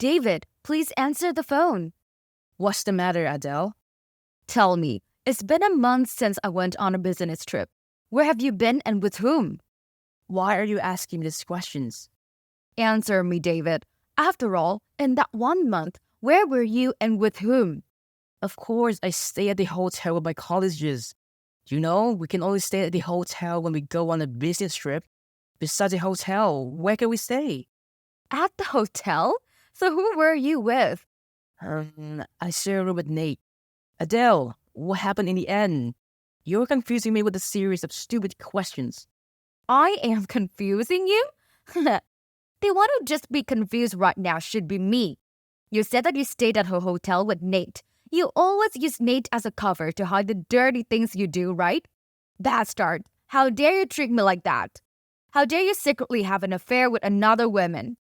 David, please answer the phone. What's the matter, Adele? Tell me, it's been a month since I went on a business trip. Where have you been and with whom? Why are you asking me these questions? Answer me, David. After all, in that 1 month, where were you and with whom? Of course, I stay at the hotel with my colleagues. You know, we can only stay at the hotel when we go on a business trip. Besides the hotel, where can we stay? At the hotel? So who were you with? I share a room with Nate. Adele, what happened in the end? You're confusing me with a series of stupid questions. I am confusing you? The one who just be confused right now should be me. You said that you stayed at her hotel with Nate. You always use Nate as a cover to hide the dirty things you do, right? Bastard, how dare you treat me like that? How dare you secretly have an affair with another woman?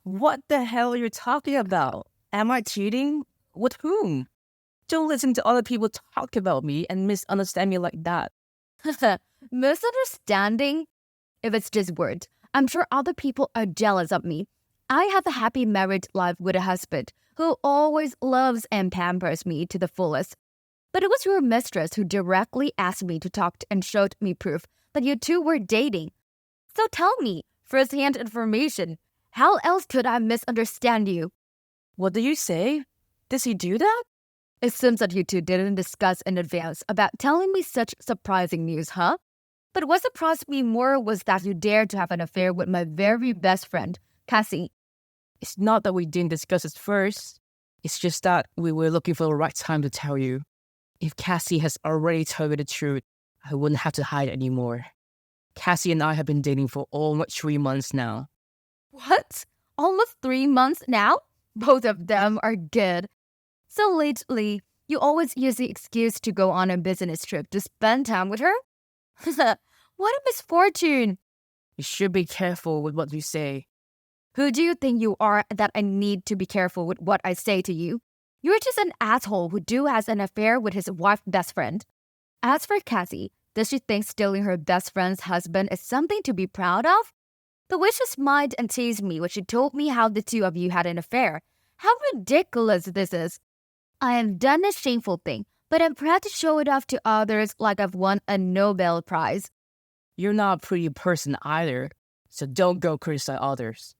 What the hell are you talking about? Am I cheating? With whom? Don't listen to other people talk about me and misunderstand me like that. Misunderstanding? If it's just words, I'm sure other people are jealous of me. I have a happy married life with a husband who always loves and pampers me to the fullest. But it was your mistress who directly asked me to talk and showed me proof that you two were dating. So tell me, first-hand information, how else could I misunderstand you? What do you say? Does he do that? It seems that you two didn't discuss in advance about telling me such surprising news, huh? But what surprised me more was that you dared to have an affair with my very best friend, Cassie. It's not that we didn't discuss it first. It's just that we were looking for the right time to tell you. If Cassie has already told me the truth, I wouldn't have to hide anymore. Cassie and I have been dating for almost 3 months now. What? Almost 3 months now? Both of them are good. So lately, you always use the excuse to go on a business trip to spend time with her? What a misfortune! You should be careful with what you say. Who do you think you are that I need to be careful with what I say to you? You're just an asshole who has an affair with his wife's best friend. As for Cassie, does she think stealing her best friend's husband is something to be proud of? The way she smiled and teased me when she told me how the two of you had an affair. How ridiculous this is. I have done a shameful thing, but I'm proud to show it off to others like I've won a Nobel Prize. You're not a pretty person either, so don't go criticize others.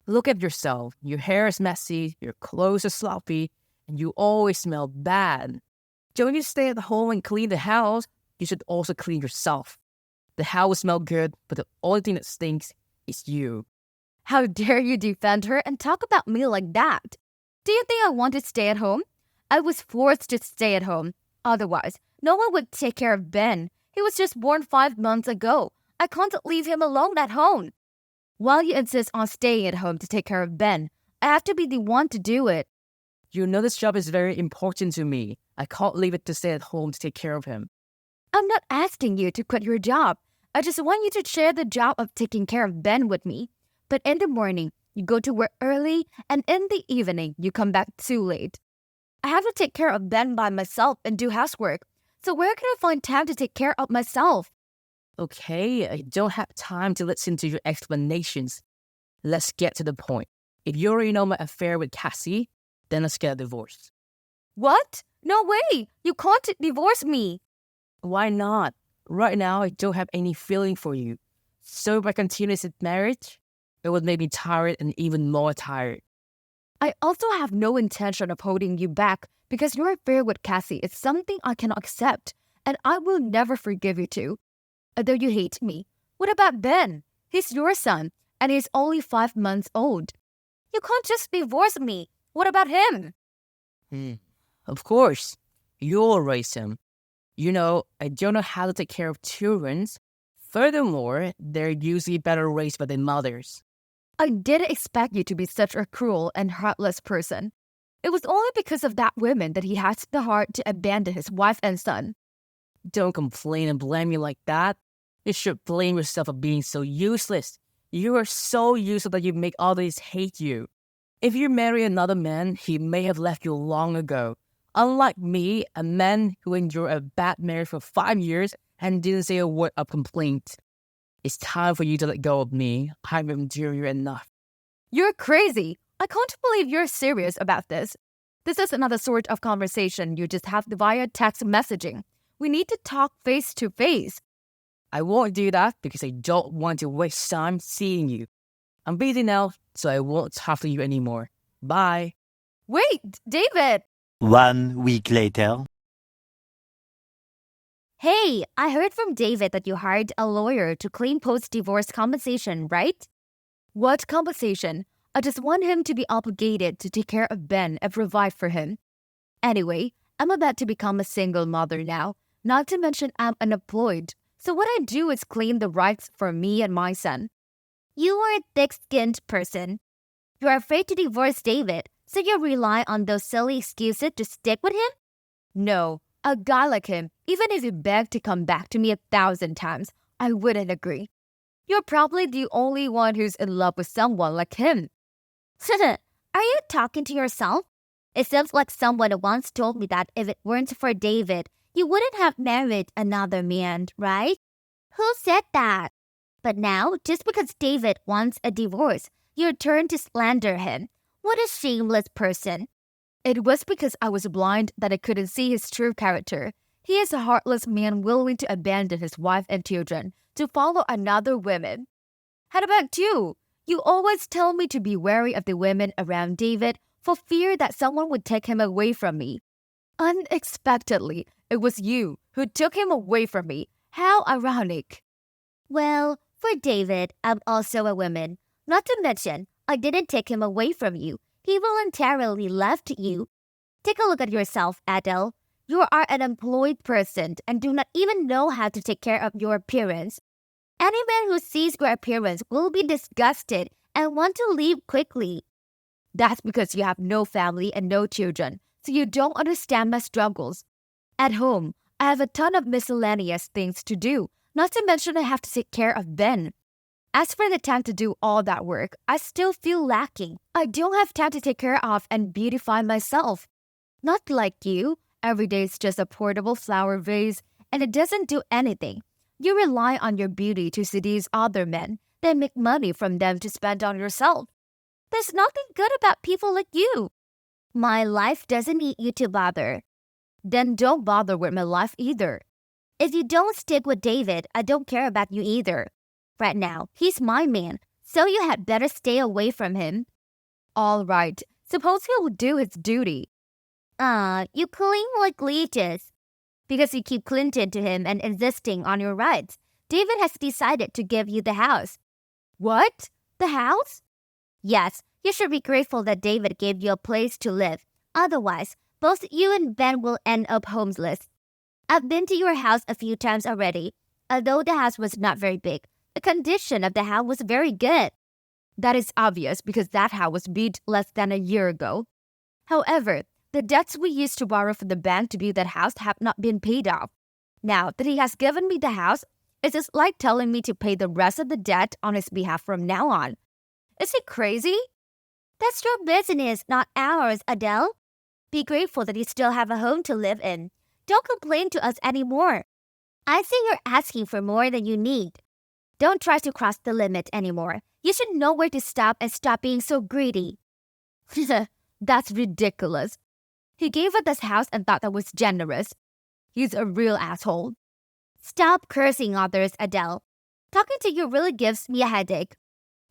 Look at yourself. Your hair is messy, your clothes are sloppy, and you always smell bad. Don't you stay at home and clean the house? You should also clean yourself. The house will smell good, but the only thing that stinks is you. How dare you defend her and talk about me like that? Do you think I want to stay at home? I was forced to stay at home. Otherwise, no one would take care of Ben. He was just born 5 months ago. I can't leave him alone at home. While you insist on staying at home to take care of Ben, I have to be the one to do it. You know this job is very important to me. I can't leave it to stay at home to take care of him. I'm not asking you to quit your job. I just want you to share the job of taking care of Ben with me. But in the morning, you go to work early, and in the evening, you come back too late. I have to take care of Ben by myself and do housework. So where can I find time to take care of myself? Okay, I don't have time to listen to your explanations. Let's get to the point. If you already know my affair with Cassie, then let's get a divorce. What? No way! You can't divorce me! Why not? Right now, I don't have any feeling for you. So if I continue this marriage, it would make me tired and even more tired. I also have no intention of holding you back because your affair with Cassie is something I cannot accept, and I will never forgive you too. Although you hate me, what about Ben? He's your son, and he's only 5 months old. You can't just divorce me. What about him? Of course, you'll raise him. You know, I don't know how to take care of children. Furthermore, they're usually better raised by their mothers. I didn't expect you to be such a cruel and heartless person. It was only because of that woman that he had the heart to abandon his wife and son. Don't complain and blame me like that. You should blame yourself for being so useless. You are so useless that you make others hate you. If you marry another man, he may have left you long ago. Unlike me, a man who endured a bad marriage for 5 years and didn't say a word of complaint. It's time for you to let go of me. I've endured you enough. You're crazy. I can't believe you're serious about this. This is another sort of conversation you just have via text messaging. We need to talk face to face. I won't do that because I don't want to waste time seeing you. I'm busy now, so I won't talk to you anymore. Bye. Wait, David! 1 week later. Hey, I heard from David that you hired a lawyer to claim post-divorce compensation, right? What compensation? I just want him to be obligated to take care of Ben and provide for him. Anyway, I'm about to become a single mother now, not to mention I'm unemployed. So what I do is claim the rights for me and my son. You are a thick-skinned person. You're afraid to divorce David, so you rely on those silly excuses to stick with him? No, a guy like him, even if he begged to come back to me 1,000 times, I wouldn't agree. You're probably the only one who's in love with someone like him. Are you talking to yourself? It seems like someone once told me that if it weren't for David, you wouldn't have married another man, right? Who said that? But now, just because David wants a divorce, you turn to slander him. What a shameless person. It was because I was blind that I couldn't see his true character. He is a heartless man willing to abandon his wife and children to follow another woman. How about you? You always tell me to be wary of the women around David for fear that someone would take him away from me. Unexpectedly, it was you who took him away from me. How ironic. Well, for David, I'm also a woman. Not to mention, I didn't take him away from you. He voluntarily left you. Take a look at yourself, Adele. You are an employed person and do not even know how to take care of your appearance. Any man who sees your appearance will be disgusted and want to leave quickly. That's because you have no family and no children, so you don't understand my struggles. At home, I have a ton of miscellaneous things to do, not to mention I have to take care of Ben. As for the time to do all that work, I still feel lacking. I don't have time to take care of and beautify myself. Not like you. Every day is just a portable flower vase, and it doesn't do anything. You rely on your beauty to seduce other men, then make money from them to spend on yourself. There's nothing good about people like you. My life doesn't need you to bother. Then don't bother with my life either. If you don't stick with David, I don't care about you either. Right now, he's my man, so you had better stay away from him. All right, suppose he'll do his duty. You cling like leeches. Because you keep clinging to him and insisting on your rights, David has decided to give you the house. What? The house? Yes, you should be grateful that David gave you a place to live. Otherwise, both you and Ben will end up homeless. I've been to your house a few times already. Although the house was not very big, the condition of the house was very good. That is obvious because that house was built less than a year ago. However, the debts we used to borrow from the bank to build that house have not been paid off. Now that he has given me the house, it is like telling me to pay the rest of the debt on his behalf from now on. Is he crazy? That's your business, not ours, Adele. Be grateful that you still have a home to live in. Don't complain to us anymore. I see you're asking for more than you need. Don't try to cross the limit anymore. You should know where to stop and stop being so greedy. That's ridiculous. He gave us this house and thought that was generous. He's a real asshole. Stop cursing others, Adele. Talking to you really gives me a headache.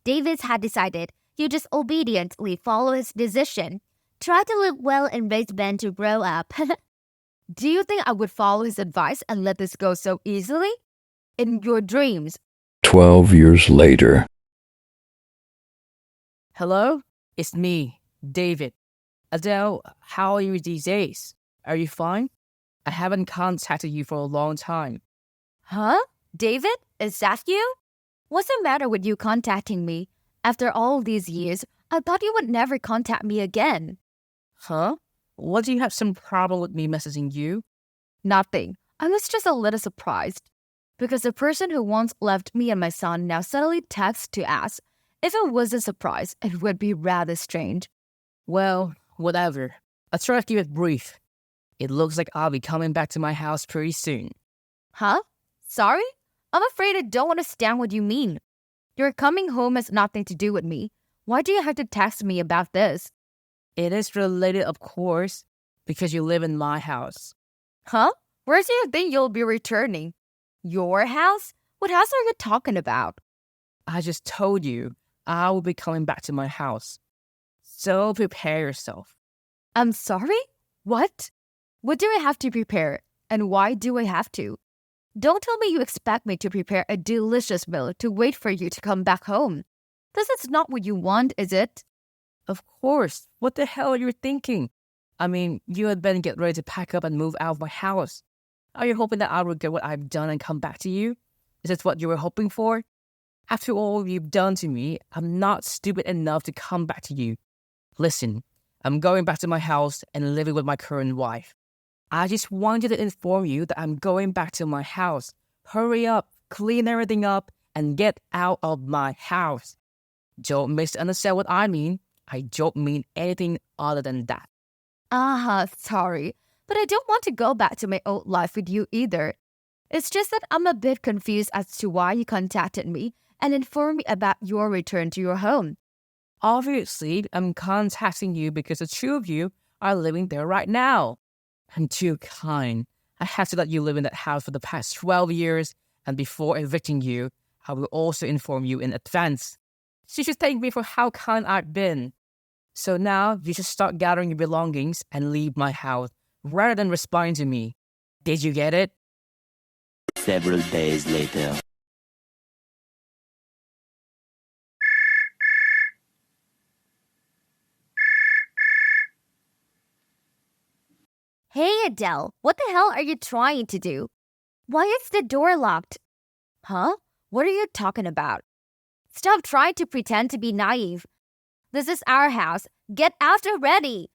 David had decided. You just obediently follow his decision. Try to live well and raise Ben to grow up. Do you think I would follow his advice and let this go so easily? In your dreams. 12 years later. Hello? It's me, David. Adele, how are you these days? Are you fine? I haven't contacted you for a long time. Huh? David? Is that you? What's the matter with you contacting me? After all these years, I thought you would never contact me again. Huh? What, do you have some problem with me messaging you? Nothing. I was just a little surprised. Because the person who once left me and my son now suddenly texts to ask. If it was a surprise, it would be rather strange. Well, whatever. I'll try to keep it brief. It looks like I'll be coming back to my house pretty soon. Huh? Sorry? I'm afraid I don't understand what you mean. Your coming home has nothing to do with me. Why do you have to text me about this? It is related, of course, because you live in my house. Huh? Where do you think you'll be returning? Your house? What house are you talking about? I just told you I will be coming back to my house. So prepare yourself. I'm sorry? What? What do I have to prepare? And why do I have to? Don't tell me you expect me to prepare a delicious meal to wait for you to come back home. This is not what you want, is it? Of course. What the hell are you thinking? I mean, you had better get ready to pack up and move out of my house. Are you hoping that I will get what I've done and come back to you? Is this what you were hoping for? After all you've done to me, I'm not stupid enough to come back to you. Listen, I'm going back to my house and living with my current wife. I just wanted to inform you that I'm going back to my house. Hurry up, clean everything up, and get out of my house. Don't misunderstand what I mean. I don't mean anything other than that. Sorry. But I don't want to go back to my old life with you either. It's just that I'm a bit confused as to why you contacted me and informed me about your return to your home. Obviously, I'm contacting you because the two of you are living there right now. I'm too kind. I have to let you live in that house for the past 12 years, and before evicting you, I will also inform you in advance. So you should thank me for how kind I've been. So now, you should start gathering your belongings and leave my house, rather than responding to me. Did you get it? Several days later. Hey Adele, what the hell are you trying to do? Why is the door locked? Huh? What are you talking about? Stop trying to pretend to be naive. This is our house. Get out already.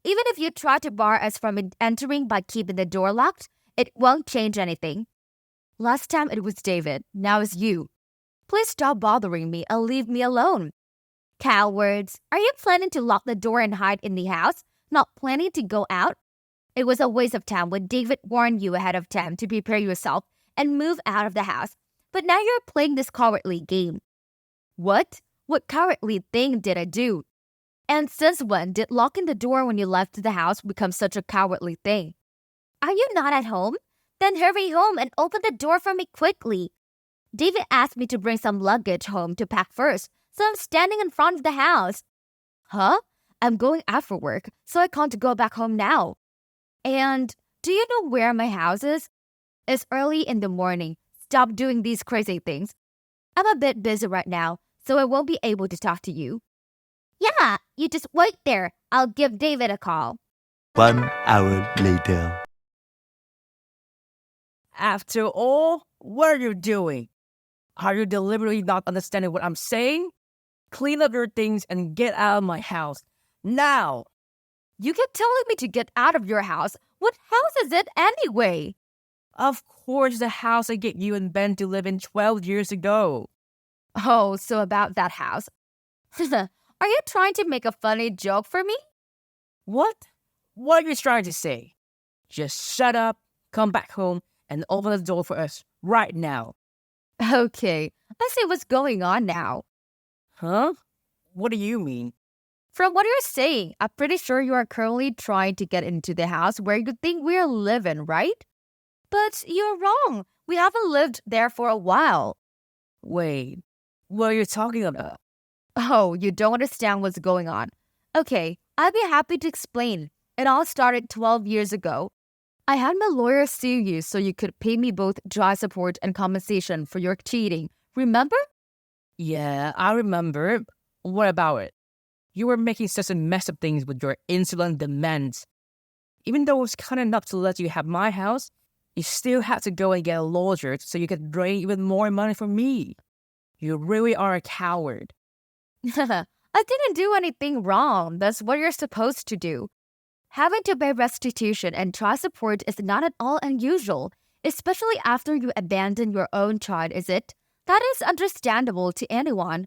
Even if you try to bar us from entering by keeping the door locked, it won't change anything. Last time it was David, now it's you. Please stop bothering me and leave me alone. Cowards, are you planning to lock the door and hide in the house, not planning to go out? It was a waste of time when David warned you ahead of time to prepare yourself and move out of the house, but now you're playing this cowardly game. What? What cowardly thing did I do? And since when did locking the door when you left the house become such a cowardly thing? Are you not at home? Then hurry home and open the door for me quickly. David asked me to bring some luggage home to pack first, so I'm standing in front of the house. Huh? I'm going out for work, so I can't go back home now. And do you know where my house is? It's early in the morning. Stop doing these crazy things. I'm a bit busy right now, so I won't be able to talk to you. Yeah, you just wait there. I'll give David a call. 1 hour later. After all, what are you doing? Are you deliberately not understanding what I'm saying? Clean up your things and get out of my house. Now! You keep telling me to get out of your house. What house is it anyway? Of course, the house I get you and Ben to live in 12 years ago. Oh, so about that house. Are you trying to make a funny joke for me? What? What are you trying to say? Just shut up, come back home, and open the door for us right now. Okay, I see what's going on now. Huh? What do you mean? From what you're saying, I'm pretty sure you are currently trying to get into the house where you think we're living, right? But you're wrong. We haven't lived there for a while. Wait, what are you talking about? Oh, you don't understand what's going on. Okay, I'd be happy to explain. It all started 12 years ago. I had my lawyer sue you so you could pay me both child support and compensation for your cheating. Remember? Yeah, I remember. What about it? You were making such a mess of things with your insolent demands. Even though it was kind enough to let you have my house, you still had to go and get a lawyer so you could drain even more money from me. You really are a coward. I didn't do anything wrong. That's what you're supposed to do. Having to pay restitution and child support is not at all unusual, especially after you abandon your own child, is it? That is understandable to anyone.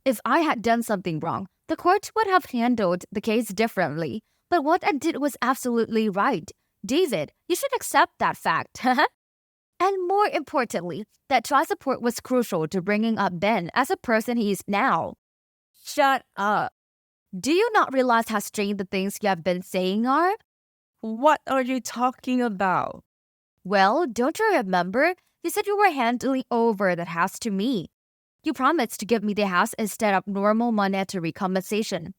If I had done something wrong, the court would have handled the case differently. But what I did was absolutely right. David, you should accept that fact. And more importantly, that child support was crucial to bringing up Ben as a person he is now. Shut up. Do you not realize how strange the things you have been saying are? What are you talking about? Well, don't you remember? You said you were handing over that house to me. You promised to give me the house instead of normal monetary compensation.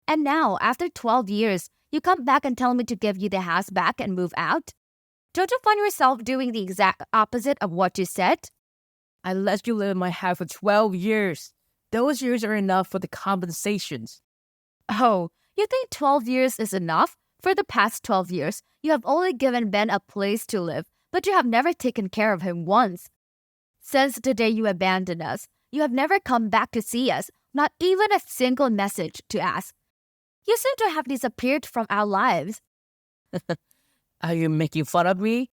And now, after 12 years, you come back and tell me to give you the house back and move out? Don't you find yourself doing the exact opposite of what you said? I let you live in my house for 12 years. Those years are enough for the compensations. Oh, you think 12 years is enough? For the past 12 years, you have only given Ben a place to live, but you have never taken care of him once. Since the day you abandoned us, you have never come back to see us, not even a single message to ask. You seem to have disappeared from our lives. Are you making fun of me?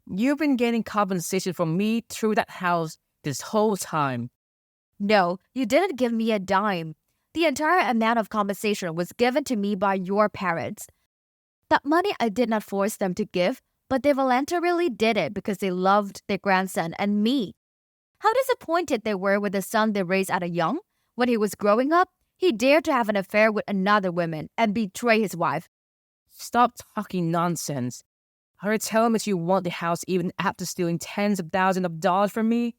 You've been getting compensation from me through that house this whole time. No, you didn't give me a dime. The entire amount of compensation was given to me by your parents. That money I did not force them to give, but they voluntarily did it because they loved their grandson and me. How disappointed they were with the son they raised at a young. When he was growing up, he dared to have an affair with another woman and betray his wife. Stop talking nonsense. Are you telling me you want the house even after stealing tens of thousands of dollars from me?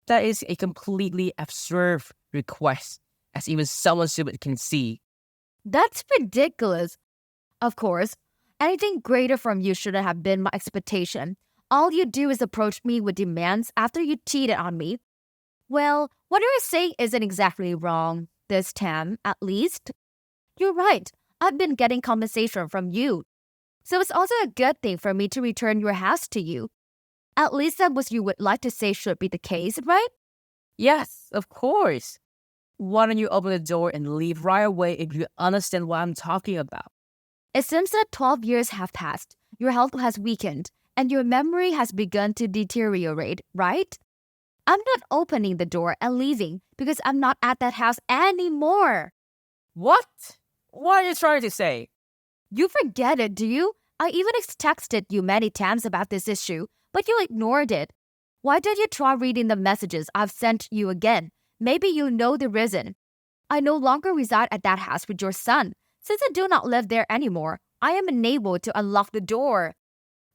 That is a completely absurd request, as even someone stupid can see. That's ridiculous. Of course, anything greater from you shouldn't have been my expectation. All you do is approach me with demands after you cheated on me. Well, what you're saying isn't exactly wrong, this time, at least. You're right, I've been getting compensation from you. So it's also a good thing for me to return your house to you. At least that what you would like to say should be the case, right? Yes, of course. Why don't you open the door and leave right away if you understand what I'm talking about? It seems that 12 years have passed, your health has weakened, and your memory has begun to deteriorate, right? I'm not opening the door and leaving because I'm not at that house anymore. What? What are you trying to say? You forget it, do you? I even texted you many times about this issue, but you ignored it. Why don't you try reading the messages I've sent you again? Maybe you know the reason. I no longer reside at that house with your son. Since I do not live there anymore, I am unable to unlock the door.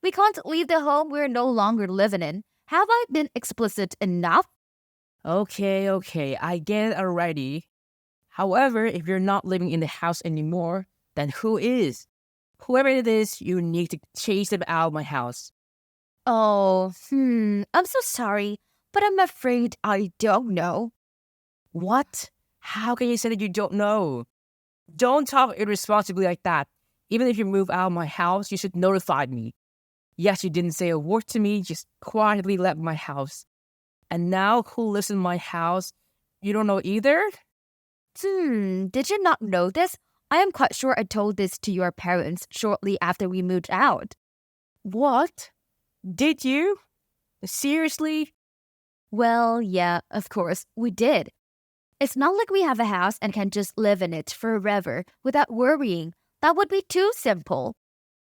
We can't leave the home we're no longer living in. Have I been explicit enough? Okay, I get it already. However, if you're not living in the house anymore, then who is? Whoever it is, you need to chase them out of my house. Oh, I'm so sorry, but I'm afraid I don't know. What? How can you say that you don't know? Don't talk irresponsibly like that. Even if you move out of my house, you should notify me. Yes, you didn't say a word to me, just quietly left my house. And now who lives in my house? You don't know either? Did you not know this? I am quite sure I told this to your parents shortly after we moved out. What? Did you? Seriously? Well, yeah, of course, we did. It's not like we have a house and can just live in it forever without worrying. That would be too simple.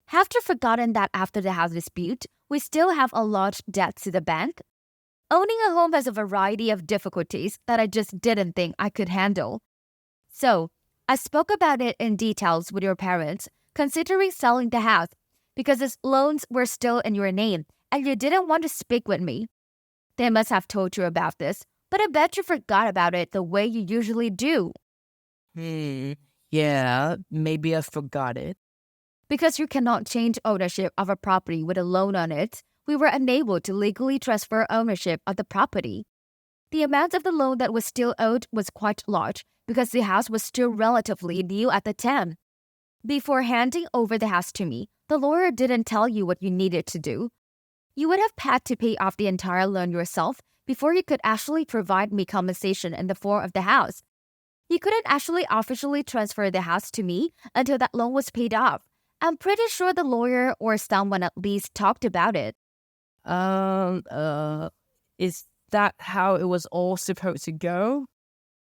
Have you forgotten that after the house dispute, we still have a large debt to the bank? Owning a home has a variety of difficulties that I just didn't think I could handle. So, I spoke about it in details with your parents, considering selling the house, because its loans were still in your name, and you didn't want to speak with me. They must have told you about this, but I bet you forgot about it the way you usually do. Yeah, maybe I forgot it. Because you cannot change ownership of a property with a loan on it, we were unable to legally transfer ownership of the property. The amount of the loan that was still owed was quite large because the house was still relatively new at the time. Before handing over the house to me, the lawyer didn't tell you what you needed to do. You would have had to pay off the entire loan yourself before you could actually provide me compensation in the form of the house. You couldn't actually officially transfer the house to me until that loan was paid off. I'm pretty sure the lawyer or someone at least talked about it. Is that how it was all supposed to go?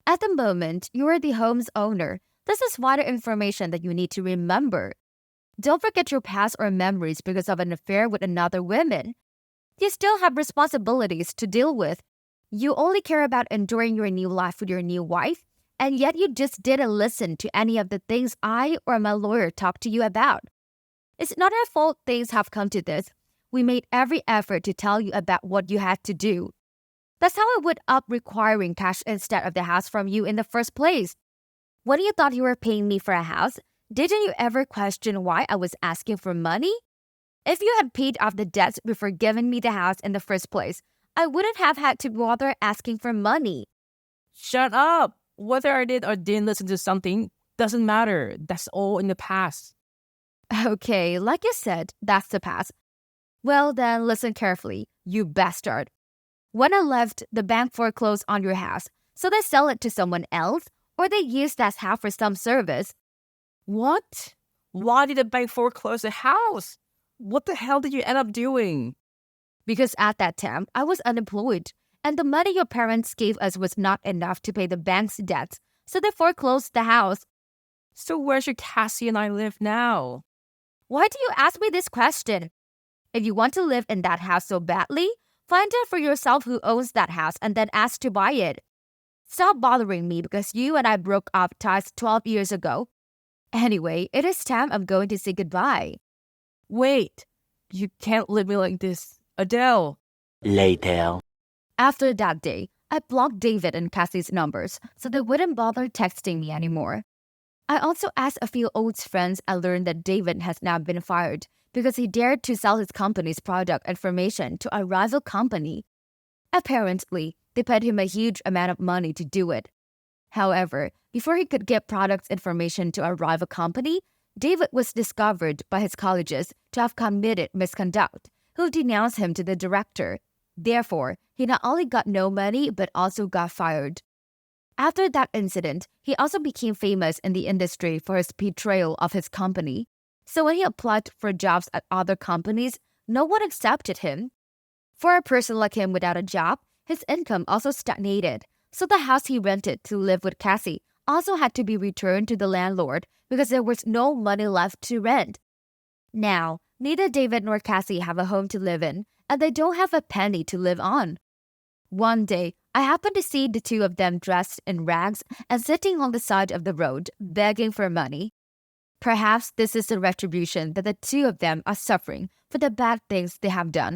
At the moment, you're the home's owner. This is vital information that you need to remember. Don't forget your past or memories because of an affair with another woman. You still have responsibilities to deal with. You only care about enjoying your new life with your new wife, And yet you just didn't listen to any of the things I or my lawyer talked to you about. It's not our fault things have come to this. We made every effort to tell you about what you had to do. That's how I would up requiring cash instead of the house from you in the first place. When you thought you were paying me for a house, didn't you ever question why I was asking for money? If you had paid off the debts before giving me the house in the first place, I wouldn't have had to bother asking for money. Shut up! Whether I did or didn't listen to something doesn't matter. That's all in the past. Okay, like you said, that's the past. Well then, listen carefully, you bastard. When I left, the bank foreclosed on your house, so they sell it to someone else, or they use that house for some service. What? Why did the bank foreclose the house? What the hell did you end up doing? Because at that time, I was unemployed, and the money your parents gave us was not enough to pay the bank's debts, so they foreclosed the house. So where should Cassie and I live now? Why do you ask me this question? If you want to live in that house so badly, find out for yourself who owns that house and then ask to buy it. Stop bothering me because you and I broke up ties 12 years ago. Anyway, it is time I'm going to say goodbye. Wait, you can't leave me like this. Adele. Later. After that day, I blocked David and Cassie's numbers so they wouldn't bother texting me anymore. I also asked a few old friends and learned that David has now been fired because he dared to sell his company's product information to a rival company. Apparently, they paid him a huge amount of money to do it. However, before he could get product information to a rival company, David was discovered by his colleagues to have committed misconduct, who denounced him to the director. Therefore, he not only got no money but also got fired. After that incident, he also became famous in the industry for his betrayal of his company. So when he applied for jobs at other companies, no one accepted him. For a person like him without a job, his income also stagnated. So the house he rented to live with Cassie also had to be returned to the landlord because there was no money left to rent. Now, neither David nor Cassie have a home to live in, and they don't have a penny to live on. One day, I happened to see the two of them dressed in rags and sitting on the side of the road, begging for money. Perhaps this is the retribution that the two of them are suffering for the bad things they have done.